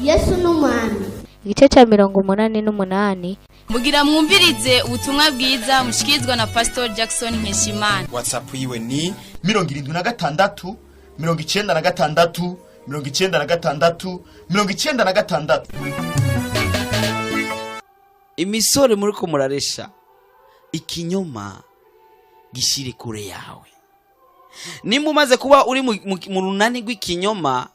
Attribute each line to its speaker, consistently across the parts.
Speaker 1: Yesu n'umwami.
Speaker 2: Igice cya 88
Speaker 3: mugira mwumvirize ubutumwa bwiza mushikirizwa na Pastor Jackson Nkeshimana.
Speaker 4: WhatsApp yiwe ni 76 96 96 96.
Speaker 5: Imisore muri ko muraresha ikinyoma gishire kure yawe. Nimba umaze kuba uri mu runani rw'ikinyoma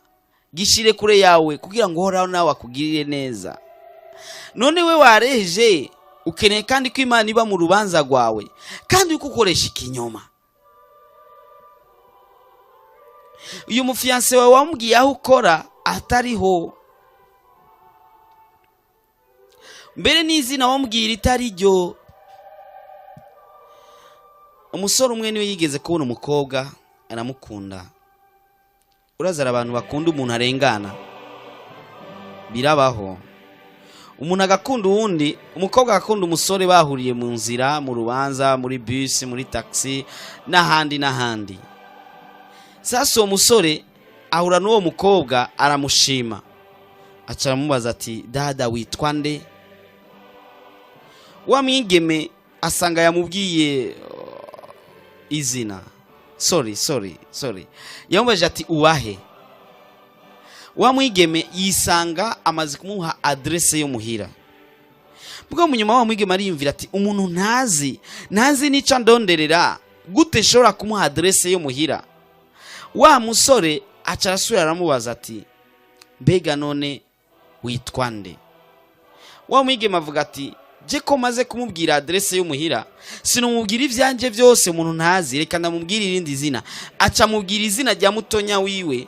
Speaker 5: gishire kure yawe kugira ngo horaho nawe akugirire neza. None we wareje ukeneye kandi ko Imana iba mu rubanza rwawe kandi uko ukoresha ikinyoma. Uyu mufiance wawe wamubwiye aho ukora atariho, mbere n'izina wamubwira itari ryo. Umusore umwe niwe yigeze kubona umukobwa aramukunda. Urazara abantu bakunda umuntu arengana birabaho. Umuntu agakunda uwundi, umukobwa agakunda umusore bahuriye mu nzira, mu rubanza, muri bus, muri taxi n'ahandi. Sasa uwo musore ahura n'uwo mukobwa aramushima. Aca aramubaza ati dada witwa nde? Wa mwigeme asanga yamubwiye izina. Sorry. Yamubaje ati uwahe? Wa mwigeme yisanga amaze kumuha adresse yo muhira. Bwo munyuma wa mwigeme ariyumvira ati umuntu ntazi nica ndonderera gute nshobora kumuha adresse yo muhira. Wa musore aca arasubira aramubaza ati mbega none witwa nde? Wa mwigeme avuga ati je ko maze kumubwira adresse yo muhira sinumubwira ivyanje byose umuntu ntazi, reka ndamubwira irindi zina. Aca mubwira izina rya mutonya wiwe.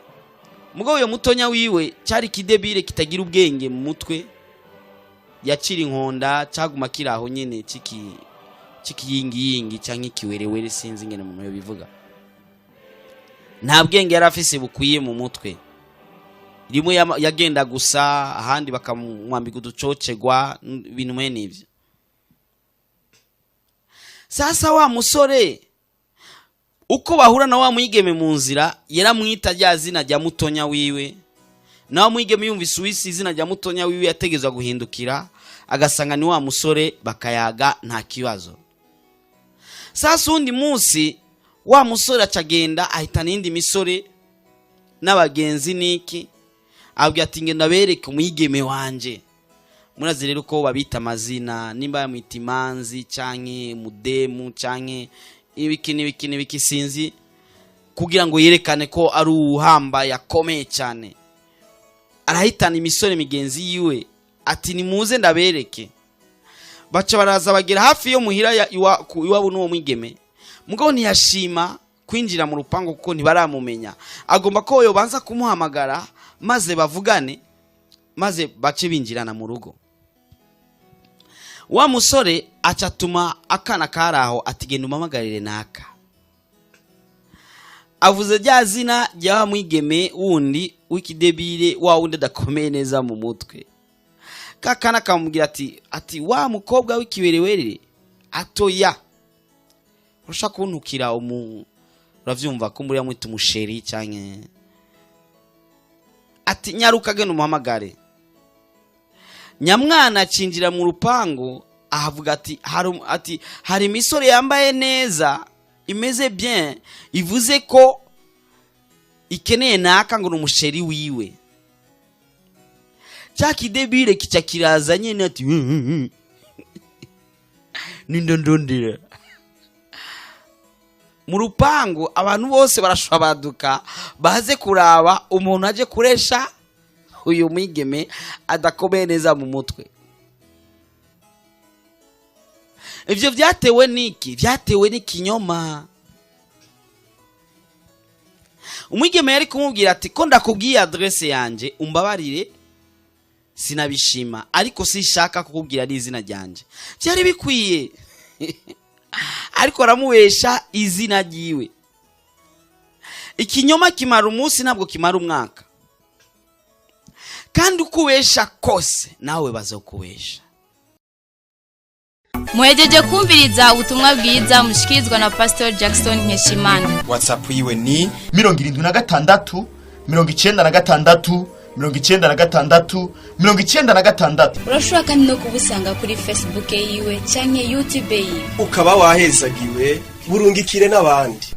Speaker 5: Mugabo yo mutonya wiwe cyari kidebire kitagira ubwenge mu mutwe, yacira inkonda cyaguma kiraho nyene cikiyingi canke kiwerewere sinzi ngene mu bivuga. Nta bwenge yari afise bukwiye mu mutwe. Rimwe yagenda gusa, ahandi bakamwambika uducocegwa ibintu mwene ivyo. Sasa wa musore uko bahura na wa mwigeme mu nzira yaramwita rya zina rya mutonya wiwe. Na wa mwigeme yumvise uwisi izina rya mutonya wiwe yategezwa guhindukira agasanga ni wa musore bakayaga nta kibazo. Sasa undi munsi wa musore acagenda ahitana indi misore n'abagenzi niki abwi ati ngenda bereke umwigeme wanje. Murazi rero ko babita amazina, nimba yamwita Imanzi canke Mudemu canke ibiki sinzi, kugira ngo yerekane ko ari uhamba yakomeye cyane. Arahitana imisore migenzi yiwe ati nimuze ndabereke. Baca baraza bagera hafi yo muhira iwabo n'uwo mwigeme. Mugabo ntiyashima kwinjira mu rupango kuko ntibaramumenya. Agomba ko yobanza kumuhamagara maze bavugane maze bace binjirana mu rugo. Wa musore acatuma akana karaho ati genda umamagarire naka. Avuze rya zina rya mwigeme wundi wikidebire wa wundi dakomeye neza mu mutwe. Kakana kamubwira ati wa mukobwa w'ikiwerewere atoya. Urusha kuntukira uravyumva ko muri yamwita umusheri canke ati nyaruka genda umuhamagare. Nyamwana acinjira mu rupango ahavuga ati hari imisore yambaye neza imeze bien ivuze ko ikeneye naka ngo n'umusheri wiwe. Cyakidebire kica kiraza nyene ati nindondondera. Mu rupango abantu bose barashwabaduka baze kuraba umuntu aje kuresha uyu mwigeme adakomeye neza mu mutwe. Ivyo vyatewe niki? Vyatewe n'ikinyoma. Umwigeme yari kumubwira ati ko ndakubwiye adresse yanje umbabarire sinabishima ariko sishaka kukubwira ari izina ryanje. Byari bikwiye. Ariko aramuwesha izina ryiwe. Ikinyoma kimara umunsi ntabwo kimara umwaka. Kandi ukubesha kose nawe bazokubesha.
Speaker 3: muhejeje kumviriza ubutumwa bwiza mushikirizwa na Pastor Jackson Nkeshimana.
Speaker 4: WhatsApp yiwe ni 76 96 96 96.
Speaker 3: Urashobora kandi no kubusanga kuri Facebook yiwe canke YouTube yiwe.
Speaker 6: Ukaba wahezagiwe burungikire n'abandi.